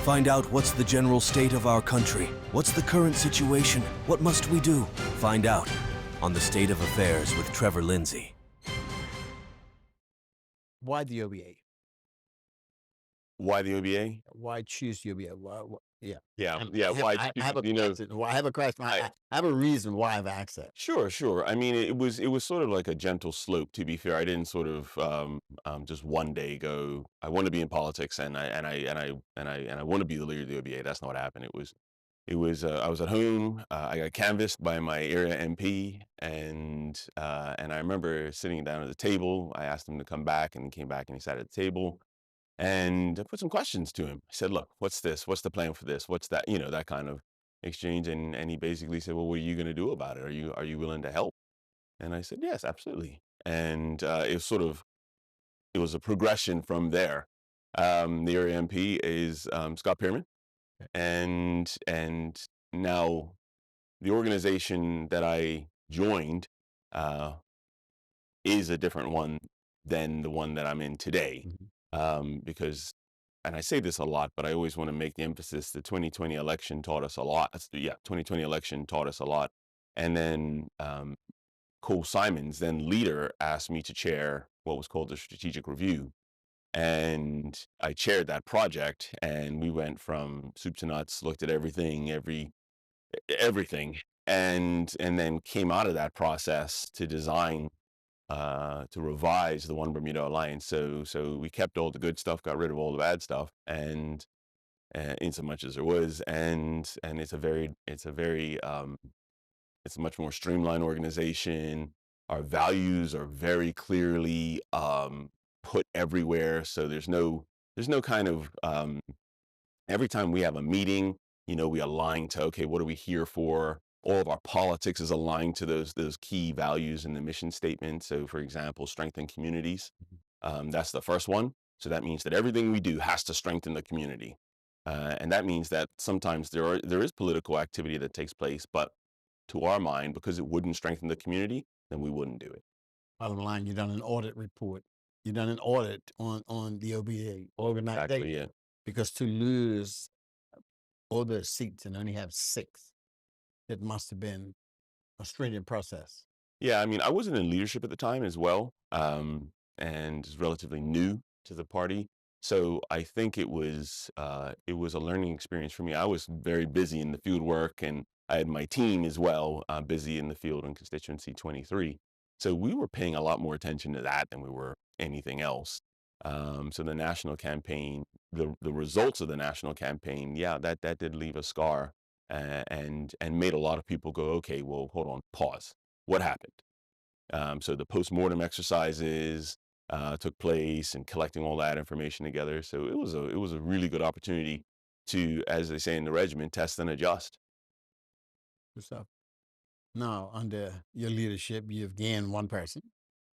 Find out what's the general state of our country. What's the current situation? What must we do? Find out on The State of Affairs with Trevor Lindsay. Why the OBA? Why the OBA? Why choose the OBA? Yeah. Why? I have a question. Well, I have a question. I have a reason why I've asked that. Sure. I mean, it was sort of like a gentle slope. To be fair, I didn't sort of just one day go, I want to be in politics and I want to be the leader of the OBA. That's not what happened. It was I was at home. I got canvassed by my area MP, and I remember sitting down at the table. I asked him to come back, and he came back and he sat at the table. And I put some questions to him. I said, look, what's this? What's the plan for this? What's that? That kind of exchange. And he basically said, well, what are you going to do about it? Are you willing to help? And I said, yes, absolutely. And it was a progression from there. The area MP is Scott Pearman. And now the organization that I joined is a different one than the one that I'm in today. Because, and I say this a lot, but I always want to make the emphasis, the 2020 election taught us a lot. 2020 election taught us a lot. And then Cole Simons, then leader, asked me to chair what was called the Strategic Review. And I chaired that project, and we went from soup to nuts, looked at everything, everything, and then came out of that process to design to revise the One Bermuda Alliance. So we kept all the good stuff, got rid of all the bad stuff, and in so much as there was, and it's a much more streamlined organization. Our values are very clearly put everywhere. So there's no kind of every time we have a meeting, we align to, okay, what are we here for? All of our politics is aligned to those key values in the mission statement. So, for example, strengthen communities. That's the first one. So that means that everything we do has to strengthen the community. And that means that sometimes there is political activity that takes place, but to our mind, because it wouldn't strengthen the community, then we wouldn't do it. Bottom line, you've done an audit report. You've done an audit on the OBA organization. Exactly, yeah. Because to lose all the seats and only have 6, it must have been a stringent process. Yeah, I mean, I wasn't in leadership at the time as well, and was relatively new to the party. So I think it was a learning experience for me. I was very busy in the field work, and I had my team as well, busy in the field in constituency 23. So we were paying a lot more attention to that than we were anything else. So the national campaign, the results of the national campaign, yeah, that did leave a scar, and made a lot of people go, okay, well, hold on, pause. What happened? So the postmortem exercises took place, and collecting all that information together. So it was a really good opportunity to, as they say in the regiment, test and adjust. Good stuff. Now, under your leadership, you've gained one person.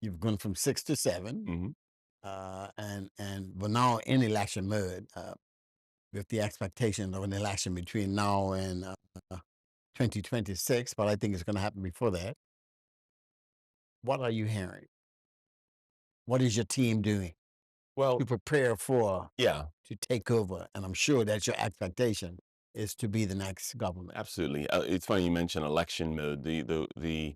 You've gone from 6 to 7. Mm-hmm. And we're now in election mode, with the expectation of an election between now and 2026, but I think it's going to happen before that. What are you hearing? What is your team doing Well, to prepare for yeah, to take over? And I'm sure that's your expectation, is to be the next government. absolutely. It's funny you mentioned election mode. The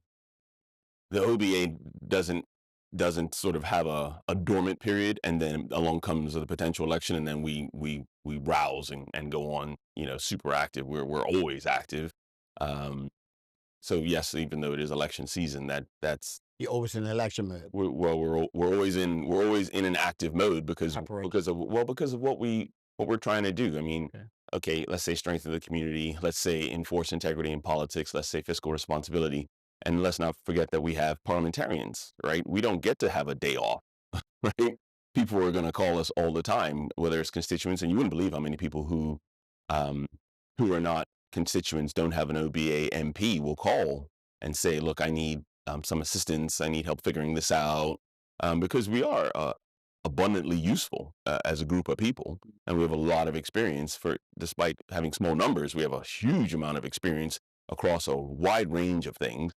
OBA doesn't sort of have a dormant period, and then along comes the potential election, and then we rouse and go on, super active. We're always active. So yes, even though it is election season, that's You're always in election mode. we're always in an active mode because of what we're trying to do. I mean, okay, let's say strengthen the community, let's say enforce integrity in politics, let's say fiscal responsibility. And let's not forget that we have parliamentarians, right? We don't get to have a day off, right? People are going to call us all the time, whether it's constituents, and you wouldn't believe how many people who are not constituents, don't have an OBA MP, will call and say, look, I need some assistance. I need help figuring this out, because we are abundantly useful as a group of people, and we have a lot of experience. Despite having small numbers, we have a huge amount of experience across a wide range of things.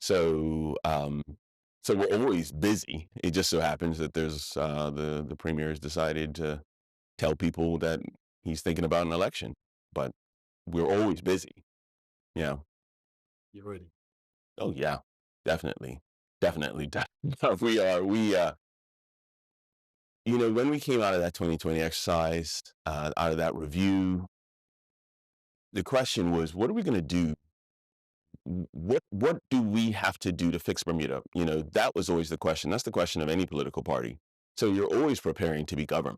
So we're always busy. It just so happens that there's the premier has decided to tell people that he's thinking about an election, but we're always busy. Yeah. You ready? Oh yeah, definitely, definitely. We are. When we came out of that 2020 exercise, out of that review, the question was, what are we going to do? What do we have to do to fix Bermuda? That was always the question. That's the question of any political party. So you're always preparing to be governed.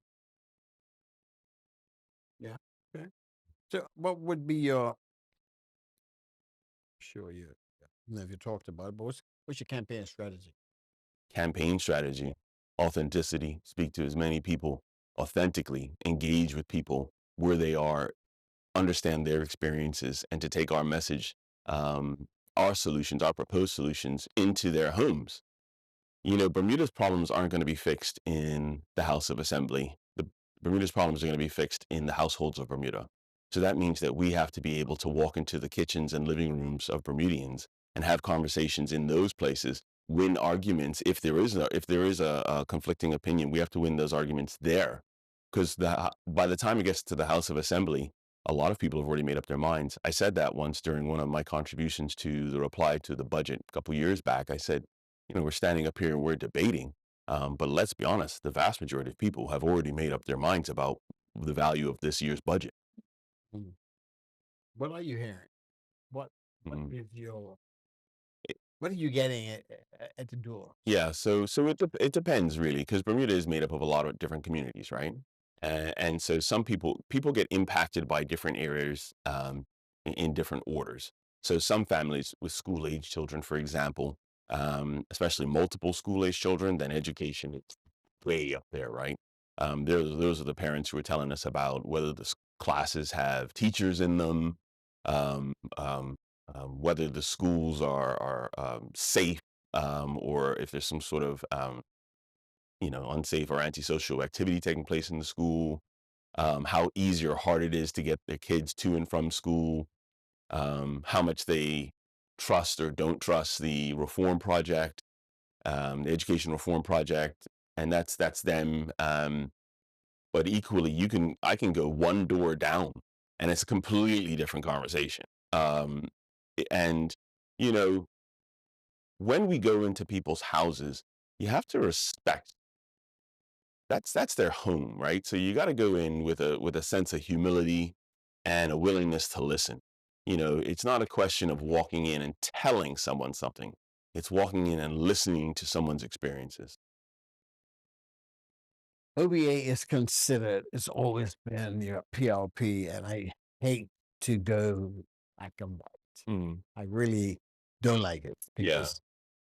Yeah. Okay. So, what would be your? Sure, you. If you talked about it, but what's your campaign strategy? Campaign strategy, authenticity, speak to as many people authentically, engage with people where they are, understand their experiences, and to take our message, our solutions, our proposed solutions into their homes. Bermuda's problems aren't going to be fixed in the House of Assembly. Bermuda's problems are going to be fixed in the households of Bermuda. So that means that we have to be able to walk into the kitchens and living rooms of Bermudians and have conversations in those places, win arguments. If there is a conflicting opinion, we have to win those arguments there. Because by the time it gets to the House of Assembly, a lot of people have already made up their minds. I said that once during one of my contributions to the reply to the budget a couple years back. I said, we're standing up here and we're debating. But let's be honest, the vast majority of people have already made up their minds about the value of this year's budget. Mm. What are you hearing? What Mhm. is your? What are you getting at the door? Yeah, so it depends really, because Bermuda is made up of a lot of different communities, right? And so some people get impacted by different areas, in different orders. So some families with school age children, for example, especially multiple school age children, then education is way up there, right? Those are the parents who are telling us about whether the classes have teachers in them, um, um, whether the schools are safe, or if there's some sort of unsafe or antisocial activity taking place in the school, how easy or hard it is to get their kids to and from school, how much they trust or don't trust the reform project, the education reform project, and that's them. But equally, I can go one door down, and it's a completely different conversation. And you know, when we go into people's houses, you have to respect that's their home, right? So you got to go in with a sense of humility and a willingness to listen. It's not a question of walking in and telling someone something. It's walking in and listening to someone's experiences. OBA is considered. It's always been your PLP, and I hate to go black and white. Mm, I really don't like it yeah, because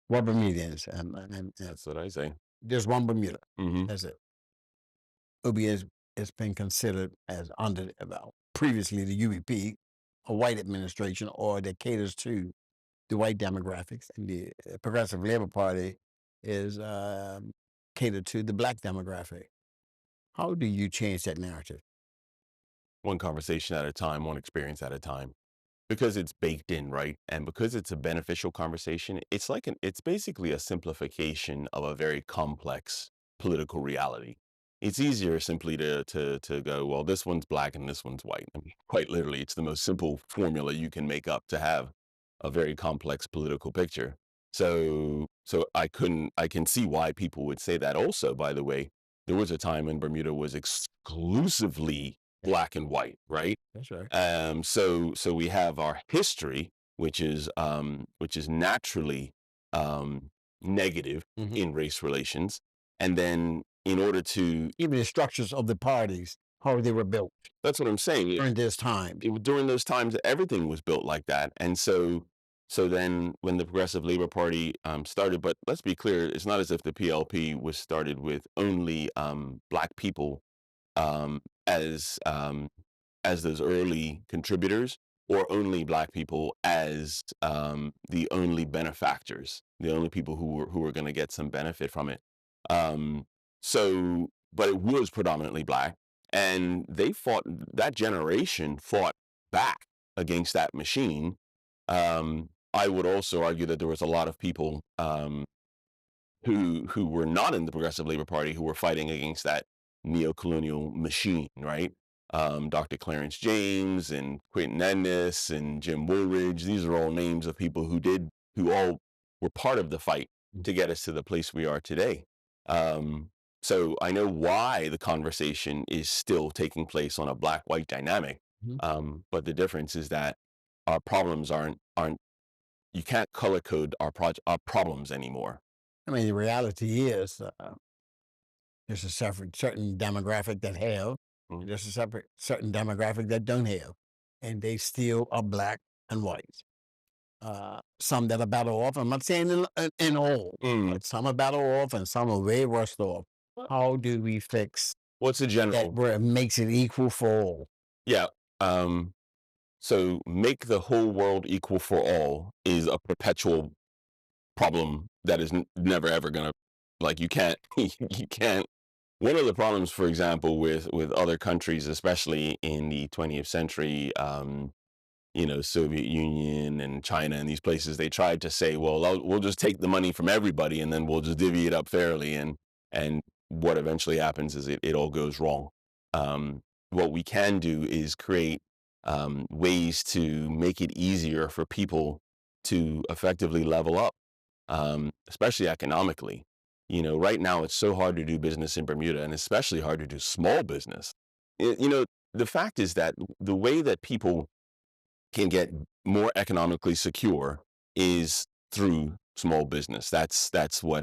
we're Bermudians, and that's what I say. there's one Bermuda. Hmm. That's it. OBA has been considered as under previously the UBP, a white administration, or that caters to the white demographics, and the Progressive Labor Party is catered to the black demographic. How do you change that narrative? One conversation at a time, one experience at a time. Because it's baked in, right? And because it's a beneficial conversation, it's basically a simplification of a very complex political reality. It's easier simply to go, well, this one's black and this one's white. I mean, quite literally, it's the most simple formula you can make up to have a very complex political picture. So I can see why people would say that. Also, by the way, there was a time when Bermuda was exclusively black and white, right? That's right. So we have our history, which is naturally negative Mhm. in race relations, and then in order to Even the structures of the parties, how they were built that's what I'm saying. during this time. During those times, everything was built like that, and so then when the Progressive Labor Party started, but let's be clear, it's not as if the PLP was started with only black people um, as um, as those early contributors, or only black people as the only benefactors, the only people who were going to get some benefit from it. Um, but it was predominantly black, and that generation fought back against that machine. I would also argue that there was a lot of people who were not in the Progressive Labor Party who were fighting against that neo-colonial machine, right? Dr. Clarence James and Quentin Ennis and Jim Woolridge. These are all names of people who all were part of the fight to get us to the place we are today. So I know why the conversation is still taking place on a black-white dynamic. But the difference is that our problems aren't you can't color code our problems anymore. I mean, the reality is there's a certain demographic that have, Mhm. there's a separate certain demographic that don't have, and they still are black and white. Some that are better off. I'm not saying in all, but some are better off and some are way worse off. How do we fix What's a that general? where it makes it equal for all? Yeah. So make the whole world equal for all is a perpetual problem that is never ever gonna, like, you can't you can't. One of the problems, for example, with other countries, especially in the 20th century, Soviet Union and China and these places, they tried to say, well, we'll just take the money from everybody and then we'll just divvy it up fairly. And what eventually happens is it all goes wrong. What we can do is create ways to make it easier for people to effectively level up, especially economically. Right now it's so hard to do business in Bermuda, and especially hard to do small business. The fact is that the way that people can get more economically secure is through small business. That's where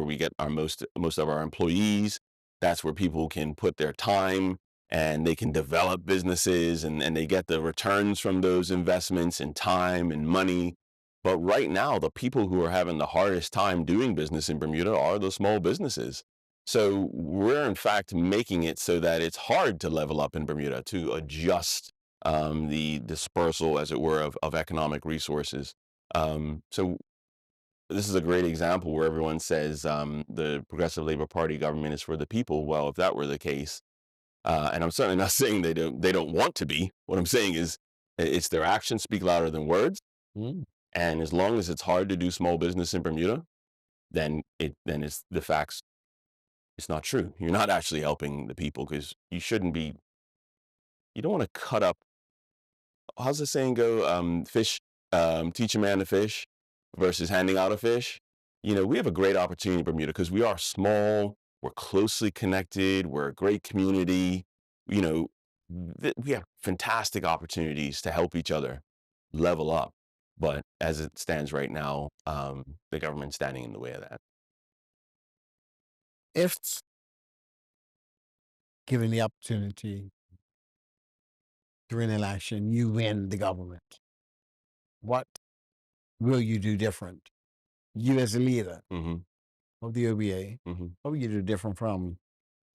we get our most of our employees. That's where people can put their time and they can develop businesses, and they get the returns from those investments in time and money. But right now, the people who are having the hardest time doing business in Bermuda are the small businesses. So we're in fact making it so that it's hard to level up in Bermuda, to adjust the dispersal, as it were, of economic resources. So this is a great example where everyone says the Progressive Labor Party government is for the people. Well, if that were the case, and I'm certainly not saying they don't want to be. What I'm saying is it's their actions speak louder than words. Mm. And as long as it's hard to do small business in Bermuda, then it's the facts. It's not true. You're not actually helping the people, because you shouldn't be. You don't want to cut up. How's the saying go? Fish, teach a man to fish versus handing out a fish. We have a great opportunity in Bermuda because we are small, we're closely connected, we're a great community. You know, we have fantastic opportunities to help each other level up. But as it stands right now, the government's standing in the way of that. If given the opportunity during an election, you win the government, what will you do different? You as a leader hmm of the OBA, hmm what will you do different from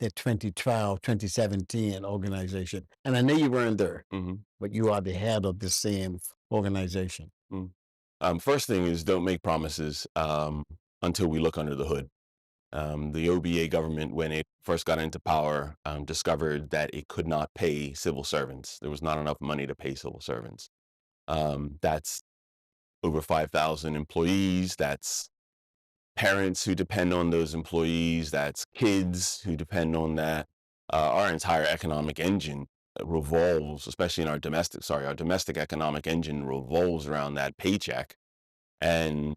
the 2012, 2017 organization? And I know you weren't there, hmm but you are the head of the same organization. First thing is, don't make promises until we look under the hood. The OBA government, when it first got into power, discovered that it could not pay civil servants. There was not enough money to pay civil servants. That's over 5,000 employees. That's parents who depend on those employees. That's kids who depend on that. Our entire economic engine revolves, especially in our domestic economic engine revolves around that paycheck. And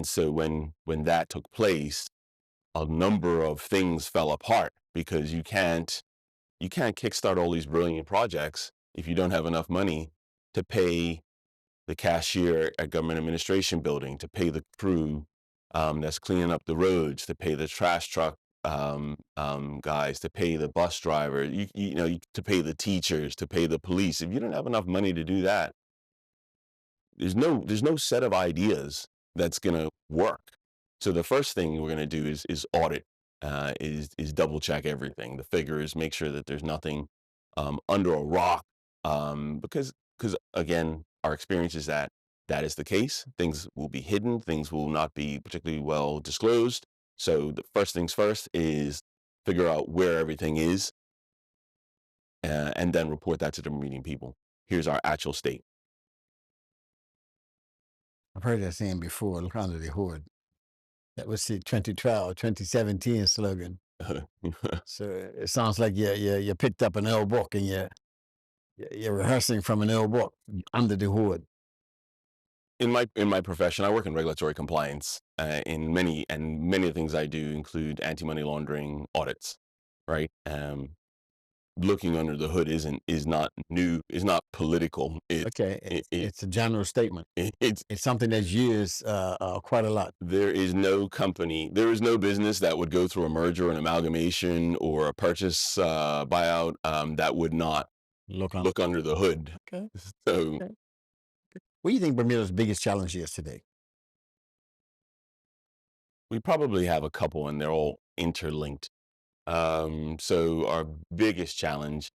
so when that took place, a number of things fell apart, because you can't kickstart all these brilliant projects if you don't have enough money to pay the cashier at government administration building, to pay the crew that's cleaning up the roads, to pay the trash truck guys, to pay the bus driver, to pay the teachers, to pay the police. If you don't have enough money to do that, there's no set of ideas that's going to work. So the first thing we're going to do is audit, is double check everything, the figures, make sure that there's nothing under a rock, because again, our experience is that that is the case. Things will be hidden, things will not be particularly well disclosed. So the first things first is figure out where everything is, and then report that to the meeting people. Here's our actual state. I've heard that saying before, look under the hood. That was the 2012, 2017 slogan. So it sounds like you picked up an old book and you're rehearsing from an old book under the hood. In my profession, I work in regulatory compliance. In many of the things I do include anti-money laundering audits, right? Looking under the hood is not new, is not political. Okay, it's a general statement. It's It's something that's used quite a lot. there is no company, there is no business that would go through a merger, an amalgamation, or a purchase buyout that would not Look on. look under the hood. Okay. So Okay. What do you think Bermuda's biggest challenge is today? we probably have a couple, and they're all interlinked. So our biggest challenge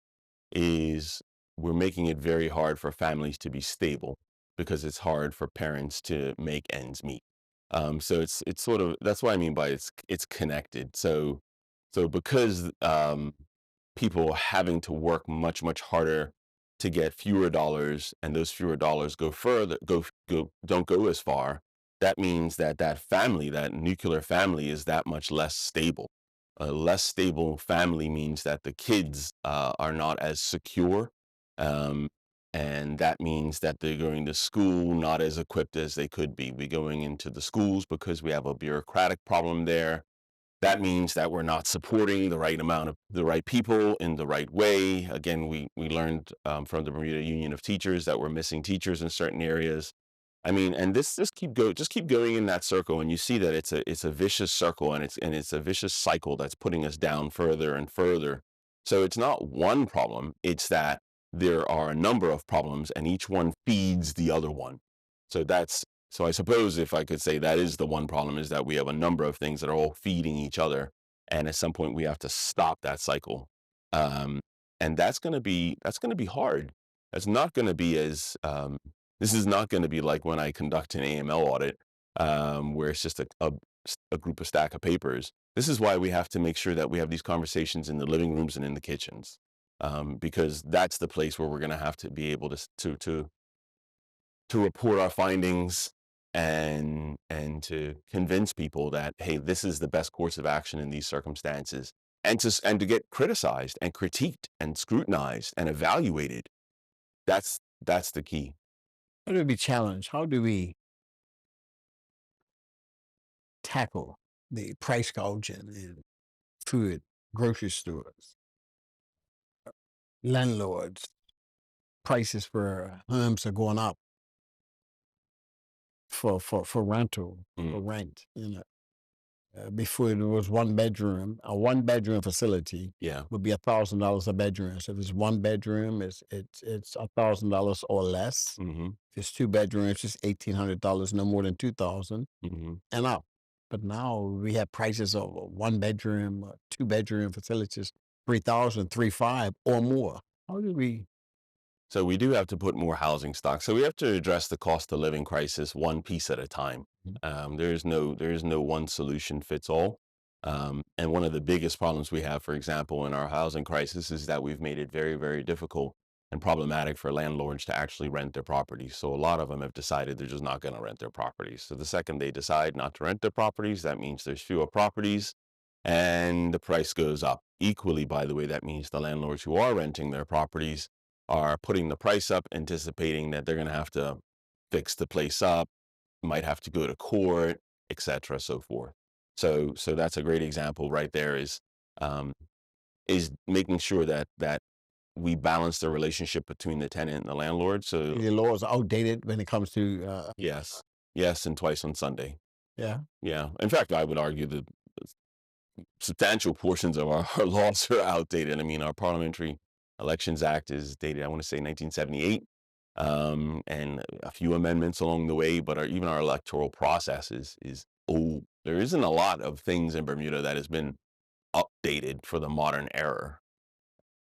is we're making it very hard for families to be stable because it's hard for parents to make ends meet. So it's sort of, that's what I mean by it's connected. So because people are having to work much harder to get fewer dollars, and those fewer dollars go further, go don't go as far. That means that that family, that nuclear family, is that much less stable. A less stable family means that the kids are not as secure. Um, and that means that they're going to school not as equipped as they could be. We're going into the schools because we have a bureaucratic problem there. That means that we're not supporting the right amount of the right people in the right way. Again, we learned from the Bermuda Union of Teachers that we're missing teachers in certain areas. I mean, and this just keep going in that circle, and you see that it's a vicious circle, and it's a vicious cycle that's putting us down further and further. So it's not one problem; it's that there are a number of problems, and each one feeds the other one. So I suppose if I could say that is the one problem, is that we have a number of things that are all feeding each other, and at some point we have to stop that cycle. Um, and that's gonna be hard. That's not gonna be as this is not going to be like when I conduct an AML audit, where it's just a group of stack of papers. This is why we have to make sure that we have these conversations in the living rooms and in the kitchens, because that's the place where we're going to have to be able to report our findings and to convince people that, hey, this is the best course of action in these circumstances, and to get criticized and critiqued and scrutinized and evaluated. That's the key. How do we challenge? How do we tackle the price gouging in food, grocery stores, landlords? Prices for homes are going up for rental, for Mm, rent. Before it was one bedroom, a one bedroom facility yeah. would be $1,000 a bedroom. So if it's one bedroom, it's $1,000 or less. hmm If it's two bedrooms, it's $1,800, no more than 2,000 hmm and up. But now we have prices of one bedroom, two bedroom facilities, 3,000, 3,500 or more. How do we? So we do have to put more housing stock. So we have to address the cost of living crisis one piece at a time. Mhm. There is no one solution fits all. And one of the biggest problems we have, for example, in our housing crisis, is that we've made it very difficult and problematic for landlords to actually rent their properties. So a lot of them have decided they're just not going to rent their properties. So the second they decide not to rent their properties, that means there's fewer properties and the price goes up. Equally, by the way, that means the landlords who are renting their properties are putting the price up, anticipating that they're going to have to fix the place up, might have to go to court, etc., so forth. So that's a great example right there. Um, is making sure that we balance the relationship between the tenant and the landlord. So The laws are outdated when it comes to, yes, yes, and twice on Sunday. yeah. Yeah. In fact, I would argue that substantial portions of our laws are outdated. I mean, our Parliamentary Elections Act is dated, I want to say 1978, and a few amendments along the way, but even our electoral process is old. There isn't a lot of things in Bermuda that has been updated for the modern era.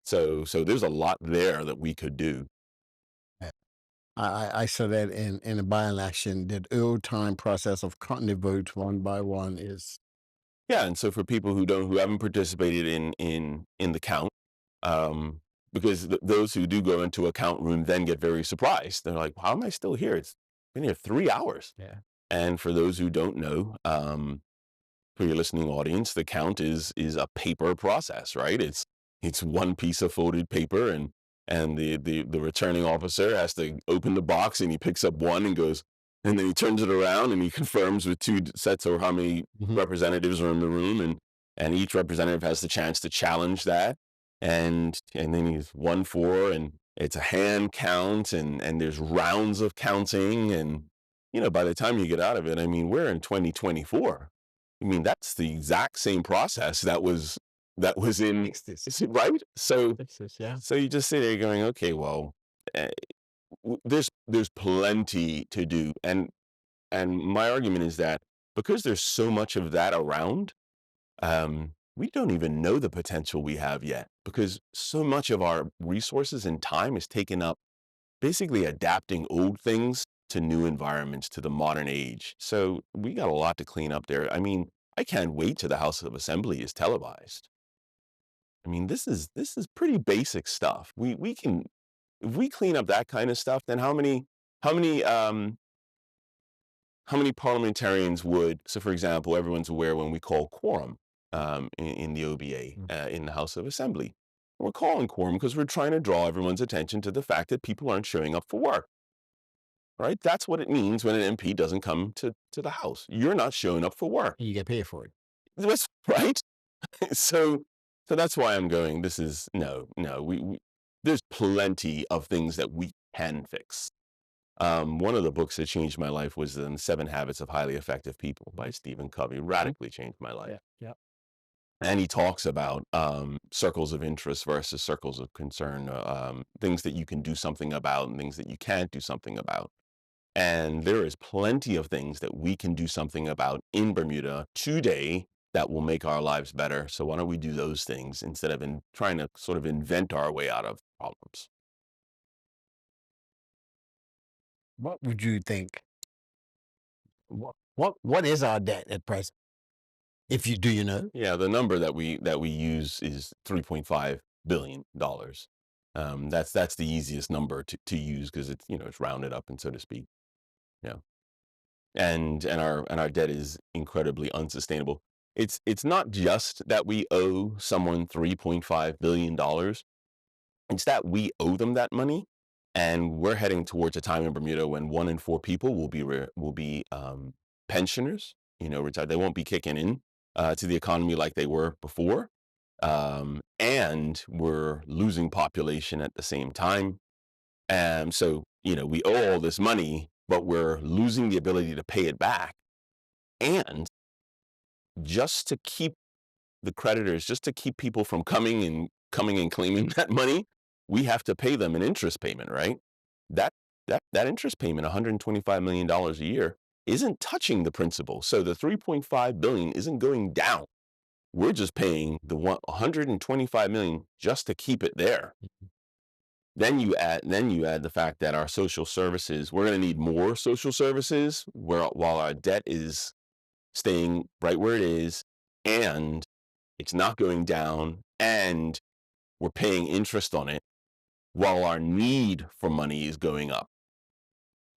So there's a lot there that we could do. Yeah. I saw that in a by-election, that old time process of counting the votes one by one is. Yeah, and so for people who haven't participated in the count, um, because those who do go into a count room then get very surprised. They're like, "How am I still here? It's been here 3 hours." Yeah. And for those who don't know, for your listening audience, the count is a paper process, right? It's one piece of folded paper, and the returning officer has to open the box, and he picks up one and goes, and then he turns it around and he confirms with two sets or how many representatives are in the room, and each representative has the chance to challenge that, and then he's 1-4, and it's a hand count, and there's rounds of counting, and by the time you get out of it, I mean, we're in 2024. I mean, that's the exact same process that was in 60s. right. So 60s, yeah. so you just sit there going, okay, well, uh, there's plenty to do, and my argument is that because there's so much of that around, we don't even know the potential we have yet, because so much of our resources and time is taken up basically adapting old things to new environments, to the modern age. So we got a lot to clean up there. I mean, I can't wait till the House of Assembly is televised. I mean, this is pretty basic stuff. We can, if we clean up that kind of stuff, then how many how many parliamentarians would, so for example, everyone's aware when we call quorum in the OBA in the House of Assembly. We're calling quorum because we're trying to draw everyone's attention to the fact that people aren't showing up for work. Right? That's what it means when an MP doesn't come to the House. You're not showing up for work. And you get paid for it. That's right. So that's why I'm going, this is, no, we there's plenty of things that we can fix. One of the books that changed my life was The 7 Habits of Highly Effective People by Stephen Covey. Radically changed my life. Yeah. And he talks about circles of interest versus circles of concern, things that you can do something about and things that you can't do something about. And there is plenty of things that we can do something about in Bermuda today that will make our lives better. So why don't we do those things instead of trying to sort of invent our way out of problems? What would you think? What is our debt at present? If you do, Yeah, the number that we use is $3.5 billion. That's the easiest number to use because it's rounded up, and so to speak. Yeah. And our debt is incredibly unsustainable. It's not just that we owe someone $3.5 billion. It's that we owe them that money, and we're heading towards a time in Bermuda when 1 in 4 people will be pensioners, retired. They won't be kicking in to the economy like they were before, and we're losing population at the same time. And so, we owe all this money, but we're losing the ability to pay it back. And just to keep the creditors, just to keep people from coming and claiming that money, we have to pay them an interest payment, right? That interest payment, $125 million a year, isn't touching the principal. So the $3.5 billion isn't going down. We're just paying the $125 million just to keep it there. Then you add the fact that our social services, we're going to need more social services while our debt is staying right where it is, and it's not going down, and we're paying interest on it while our need for money is going up.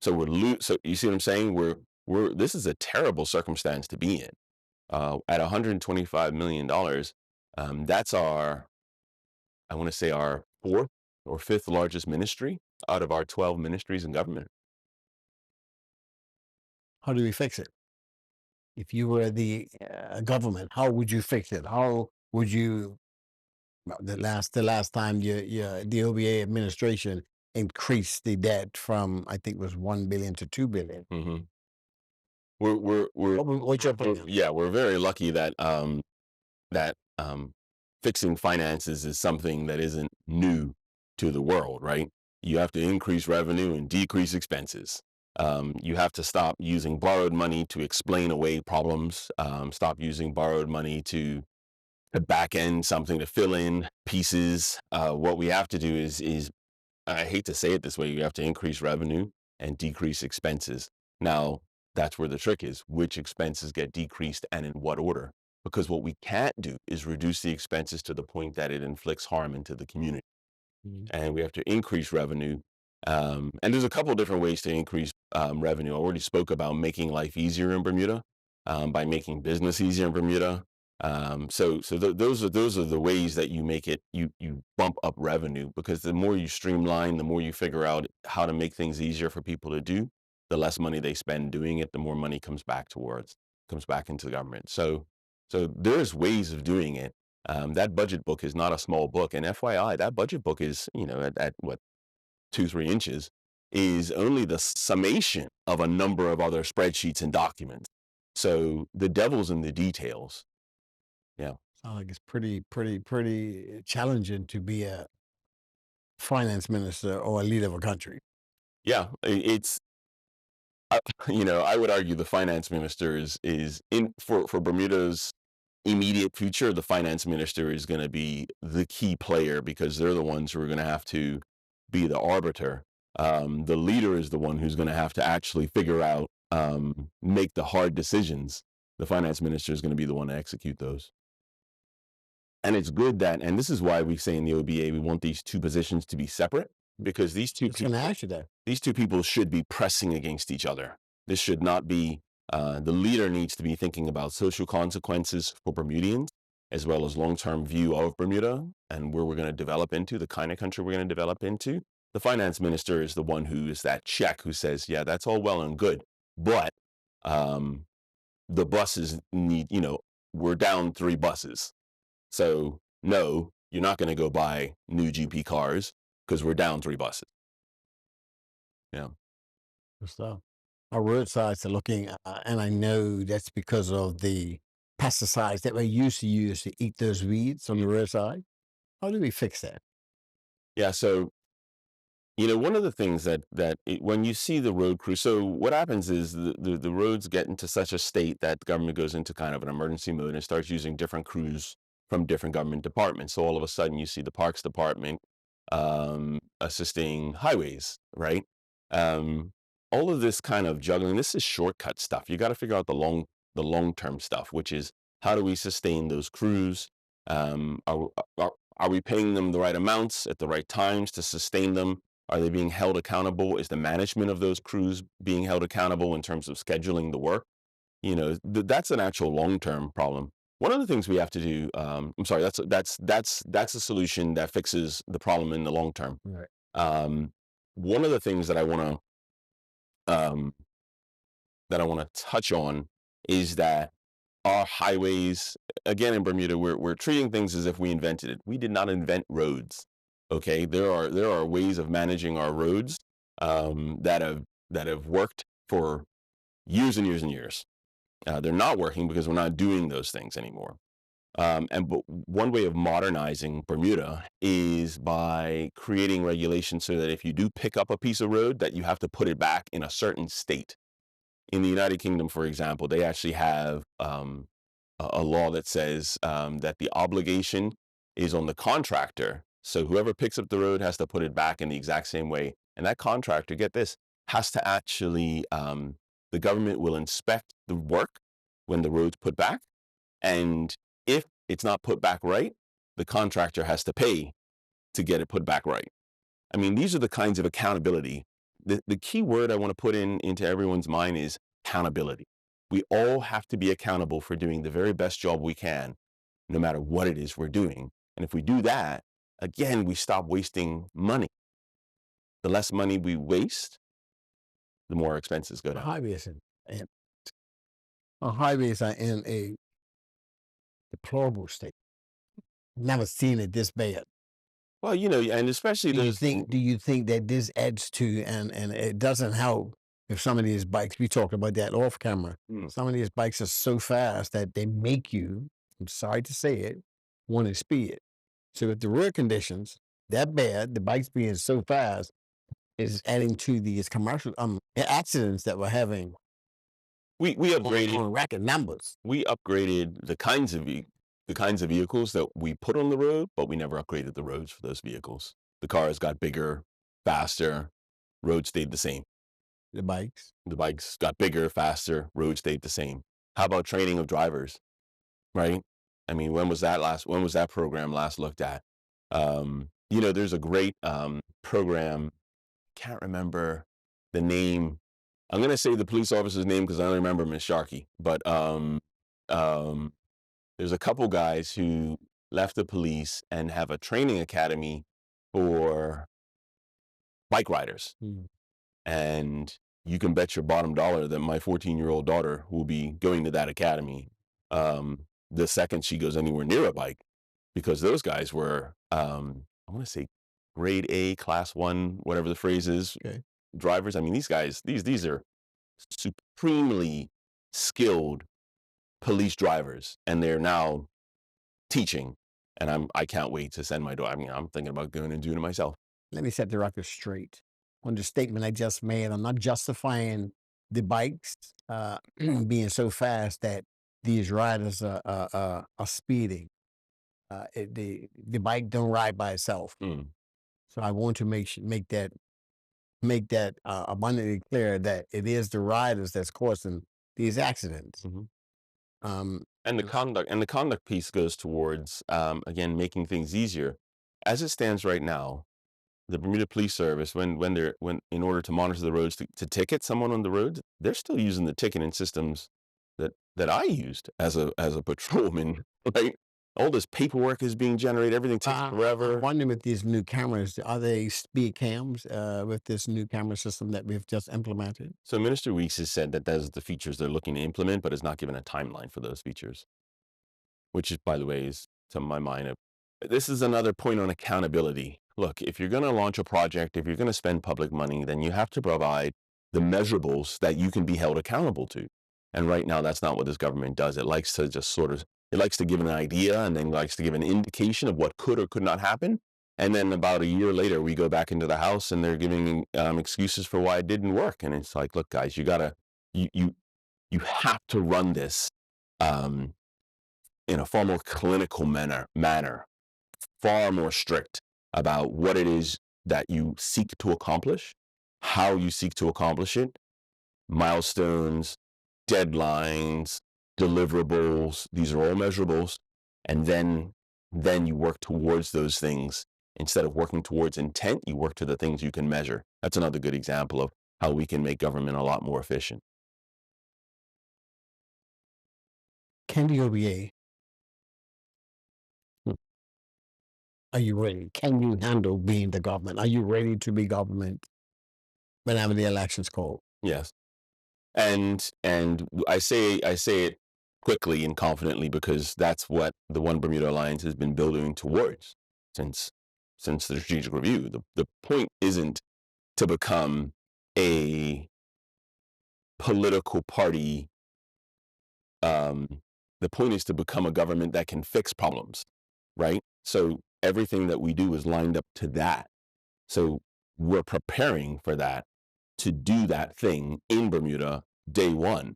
So so you see what I'm saying? This is a terrible circumstance to be in. At $125 million, that's I want to say our 4th or 5th largest ministry out of our 12 ministries in government. How do we fix it? If you were the government, how would you fix it? How would you? The last time the OBA administration increased the debt from, I think it was $1 billion to $2 billion. Mm-hmm. What's your opinion? We're very lucky that fixing finances is something that isn't new to the world, right? You have to increase revenue and decrease expenses. You have to stop using borrowed money to explain away problems. Stop using borrowed money to back end something, to fill in pieces. What we have to do is, I hate to say it this way, you have to increase revenue and decrease expenses. Now, that's where the trick is. Which expenses get decreased and in what order? Because what we can't do is reduce the expenses to the point that it inflicts harm into the community. And we have to increase revenue. And there's a couple of different ways to increase revenue. I already spoke about making life easier in Bermuda. by making business easier in Bermuda. Those are the ways that you make it, you bump up revenue, because the more you streamline, the more you figure out how to make things easier for people to do, the less money they spend doing it, the more money comes back into the government. So there's ways of doing it. That budget book is not a small book, and FYI, that budget book is, at what, 2-3 inches, is only the summation of a number of other spreadsheets and documents. So the devil's in the details. Yeah. Sounds like it's pretty challenging to be a finance minister or a leader of a country. Yeah, it's I would argue the finance minister is in for Bermuda's immediate future. The finance minister is going to be the key player, because they're the ones who are going to have to be the arbiter. The leader is the one who's going to have to actually figure out, make the hard decisions. The finance minister is going to be the one to execute those. And it's good that, and this is why we say in the OBA, we want these two positions to be separate, because these two It's going to ask you that. these two people should be pressing against each other. This should not be, the leader needs to be thinking about social consequences for Bermudians, as well as long-term view of Bermuda and where we're going to develop into, the kind of country we're going to develop into. The finance minister is the one who is that check, who says, yeah, that's all well and good, but the buses need, we're down 3 buses. So no, you're not going to go buy new GP cars because we're down 3 buses. Yeah. Good stuff. Our roadsides are looking, and I know that's because of the pesticides that we used to use to eat those weeds on the roadside. How do we fix that? Yeah. So, one of the things when you see the road crew, so what happens is the roads get into such a state that the government goes into kind of an emergency mode and starts using different crews from different government departments. So all of a sudden you see the Parks Department assisting highways, right? All of this kind of juggling, this is shortcut stuff. You got to figure out the long-term stuff, which is, how do we sustain those crews? Are we paying them the right amounts at the right times to sustain them? Are they being held accountable? Is the management of those crews being held accountable in terms of scheduling the work? That's an actual long-term problem. One of the things we have to do, I'm sorry, that's a solution that fixes the problem in the long term. Right. One of the things that I want to touch on is that our highways, again in Bermuda, we're treating things as if we invented it. We did not invent roads. Okay, there are ways of managing our roads that have worked for years and years and years. They're not working because we're not doing those things anymore. But one way of modernizing Bermuda is by creating regulations so that if you do pick up a piece of road, that you have to put it back in a certain state. In the United Kingdom, for example, they actually have a law that says that the obligation is on the contractor. So whoever picks up the road has to put it back in the exact same way. And that contractor, get this, has to actually, the government will inspect the work when the road's put back. And if it's not put back right, the contractor has to pay to get it put back right. I mean, these are the kinds of accountability. The key word I want to put into everyone's mind is accountability. We all have to be accountable for doing the very best job we can, no matter what it is we're doing. And if we do that, again, we stop wasting money. The less money we waste, the more expenses go down. Our highways are in a deplorable state. Never seen it this bad. Well, and especially do you think that this adds to, and it doesn't help if some of these bikes, we talked about that off camera, some of these bikes are so fast that they make you, I'm sorry to say it, want to speed. So if the road conditions that bad, the bikes being so fast is adding to these commercial accidents that we're having. We upgraded on record numbers. We upgraded the kinds of vehicles that we put on the road, but we never upgraded the roads for those vehicles. The cars got bigger, faster, road stayed the same. The bikes got bigger, faster, road stayed the same. How about training of drivers? Right? I mean, when was that program last looked at? There's a great program, can't remember the name I'm gonna say the police officer's name because I only remember Miss Sharkey. But there's a couple guys who left the police and have a training academy for bike riders. And you can bet your bottom dollar that my 14-year-old daughter will be going to that academy the second she goes anywhere near a bike, because those guys were, I want to say, grade A, class 1, whatever the phrase is, Okay. drivers. I mean, these guys, these are supremely skilled police drivers, and they're now teaching. And I can't wait to send my daughter. I mean, I'm thinking about going and doing it myself. Let me set the record straight on the statement I just made. I'm not justifying the bikes being so fast that these riders are speeding. The bike don't ride by itself. So I want to make that abundantly clear that it is the riders that's causing these accidents. And the conduct piece goes towards, again, making things easier. As it stands right now, the Bermuda Police Service, when in order to monitor the roads to ticket someone on the road, they're still using the ticketing systems that I used as a patrolman, right? All this paperwork is being generated. Everything takes forever. I'm wondering with these new cameras, are they speed cams with this new camera system that we've just implemented? So Minister Weeks has said that those are the features they're looking to implement, but has not given a timeline for those features, which is, by the way, is, to my mind, this is another point on accountability. Look, if you're going to launch a project, if you're going to spend public money, then you have to provide the measurables that you can be held accountable to. And right now, that's not what this government does. It likes to just it likes to give an idea and then likes to give an indication of what could or could not happen. And then about a year later, we go back into the House and they're giving excuses for why it didn't work. And it's like, look, guys, you have to run this in a far more clinical manner, far more strict about what it is that you seek to accomplish, how you seek to accomplish it, milestones, deadlines, deliverables. These are all measurables. And then you work towards those things. Instead of working towards intent, you work to the things you can measure. That's another good example of how we can make government a lot more efficient. Can the OBA, are you ready? Can you handle being the government? Are you ready to be government whenever the election's called? Yes. And I say it quickly and confidently because that's what the One Bermuda Alliance has been building towards since the strategic review. The point isn't to become a political party. The point is to become a government that can fix problems, right? So everything that we do is lined up to that. So we're preparing for that, to do that thing in Bermuda day one.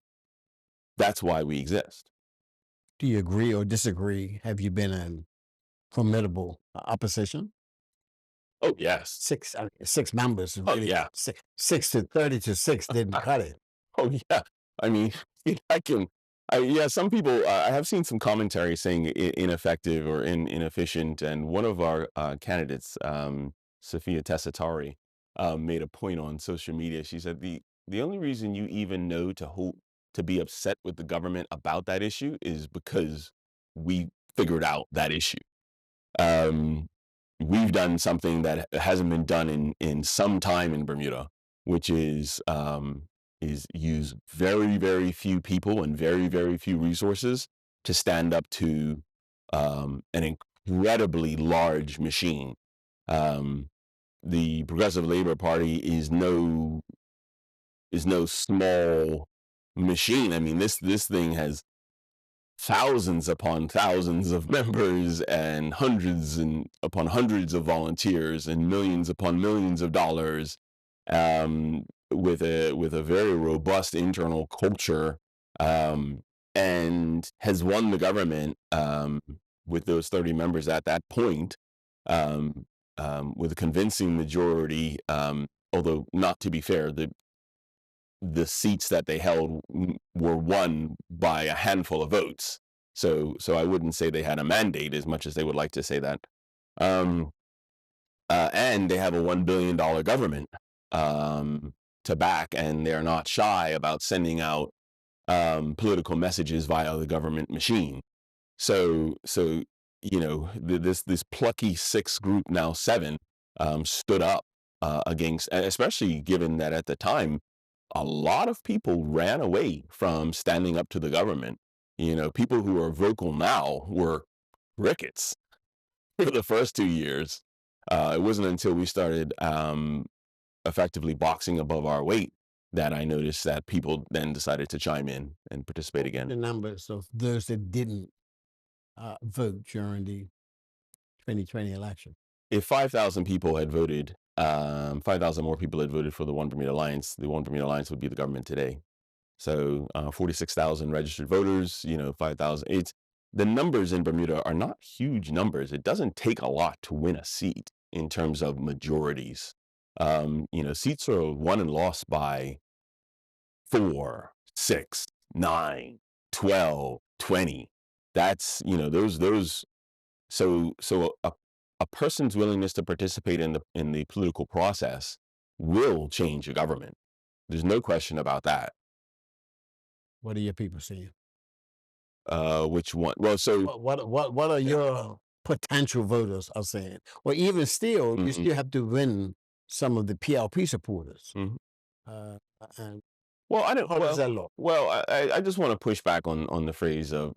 That's why we exist. Do you agree or disagree? Have you been in formidable opposition? Oh, yes. Six members. Oh, yeah. 6 to 30 to 6 didn't cut it. Oh, yeah. I mean, some people, I have seen some commentary saying ineffective or inefficient. And one of our candidates, Sophia Tessitari, made a point on social media. She said the only reason you even know to be upset with the government about that issue is because we figured out that issue. We've done something that hasn't been done in some time in Bermuda, which is use very, very few people and very, very few resources to stand up to an incredibly large machine. The Progressive Labor Party is no small machine. I mean, this thing has thousands upon thousands of members and hundreds upon hundreds of volunteers and millions upon millions of dollars, with a very robust internal culture, and has won the government with those 30 members at that point, with a convincing majority. Although, not to be fair, the seats that they held were won by a handful of votes. So I wouldn't say they had a mandate as much as they would like to say that. And they have a $1 billion government. to back, and they're not shy about sending out political messages via the government machine. So this plucky 6 group, now 7, stood up against, especially given that at the time a lot of people ran away from standing up to the government. People who are vocal now were crickets for the first 2 years. It wasn't until we started effectively boxing above our weight that I noticed that people then decided to chime in and participate The again. numbers of those that didn't vote during the 2020 election. If 5,000 people had voted, 5,000 more people had voted for the One Bermuda Alliance, the One Bermuda Alliance would be the government today. So 46,000 registered voters, 5,000. The numbers in Bermuda are not huge numbers. It doesn't take a lot to win a seat in terms of majorities. Seats are won and lost by 4, 6, 9, 12, 20. That's, those. So a person's willingness to participate in the political process will change a government. There's no question about that. What are your people saying? Which one? Well, so What are your potential voters are saying? Well, even still, you Mhm. still have to win some of the PLP supporters. Mhm. And Well, I don't. how does that look? Well, I just want to push back on the phrase of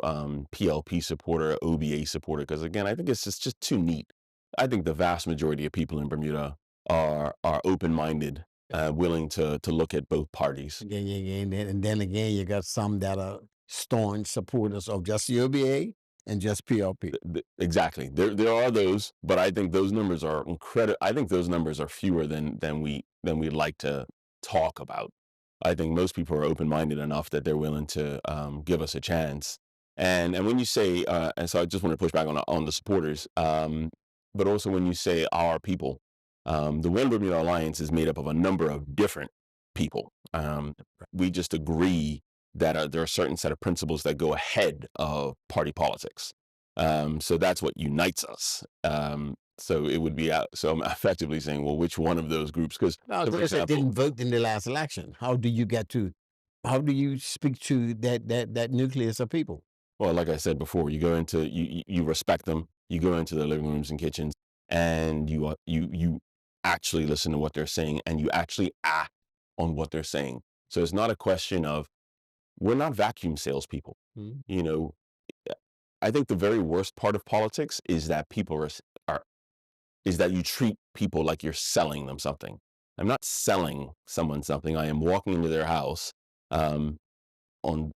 PLP supporter, OBA supporter, because again, I think it's just too neat. I think the vast majority of people in Bermuda are open-minded, willing to look at both parties. And then again, you got some that are staunch supporters of just the OBA and just PLP. Exactly. There are those, but I think those numbers are incredible. I think those numbers are fewer than we'd like to talk about. I think most people are open-minded enough that they're willing to give us a chance. And when you say, and so I just want to push back on the supporters, but also when you say our people, the One Bermuda Alliance is made up of a number of different people. We just agree that there are a certain set of principles that go ahead of party politics. So that's what unites us. So it would be out. So I'm effectively saying, well, which one of those groups? Because Now, those that didn't vote in the last election, how do you speak to that nucleus of people? well, like I said before, you go into you respect them. You go into the living rooms and kitchens, and you actually listen to what they're saying, and you actually act on what they're saying. So it's not a question of we're not vacuum salespeople. Mhm. You know, I think the very worst part of politics is that people is that you treat people like you're selling them something. I'm not selling someone something. I am walking into their house um, on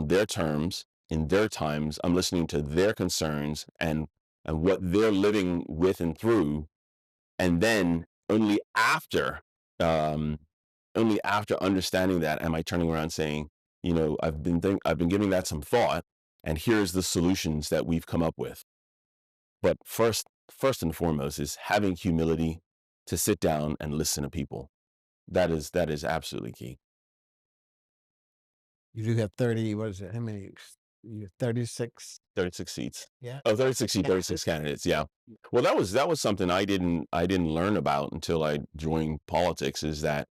their terms, in their times. I'm listening to their concerns and what they're living with and through, and then um, only after understanding that, am I turning around saying, I've been giving that some thought, and here's the solutions that we've come up with. But first and foremost is having humility to sit down and listen to people. That is absolutely key. You do have 30, what is it? How many? You have 36? 36 seats. Yeah. Oh, 36 seats, 36 candidates. Yeah. Well, that was something I didn't learn about until I joined politics, is that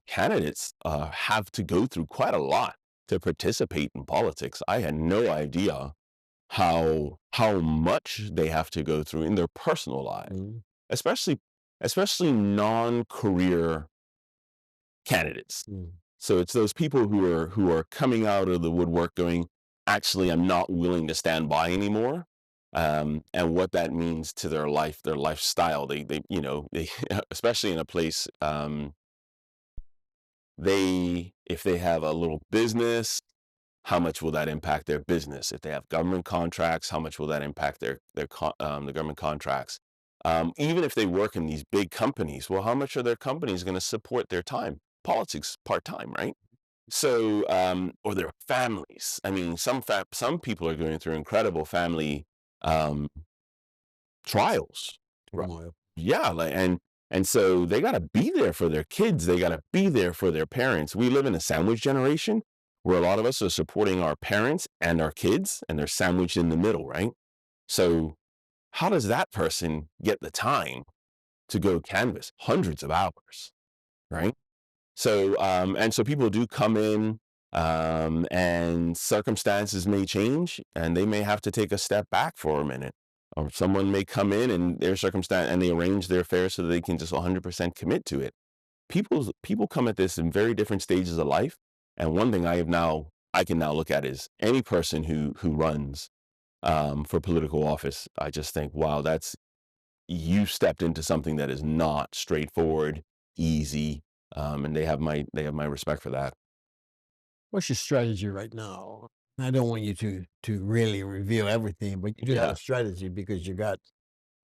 candidates have to go through quite a lot to participate in politics. I had no idea how much they have to go through in their personal lives, Mhm. especially non-career candidates. Mm. So it's those people who are coming out of the woodwork going, actually, I'm not willing to stand by anymore. And what that means to their life, their lifestyle. They especially in a place, if they have a little business, how much will that impact their business? If they have government contracts, how much will that impact the government contracts? Even if they work in these big companies, well, how much are their companies going to support their time? Politics part-time, right? So, or their families. I mean, some people are going through incredible family trials. Turmoil. Yeah, and so they got to be there for their kids. They got to be there for their parents. We live in a sandwich generation where a lot of us are supporting our parents and our kids, and they're sandwiched in the middle, right? So how does that person get the time to go canvass hundreds of hours? right? So and so people do come in, and circumstances may change, and they may have to take a step back for a minute, or someone may come in and their circumstance and they arrange their affairs so that they can just 100% commit to it. People come at this in very different stages of life, and one thing I can now look at is any person who runs for political office. I just think, wow, that's you stepped into something that is not straightforward, easy, and they have my respect for that. What's your strategy right now? I don't want you to really reveal everything, but you do have Yeah. a strategy because you got,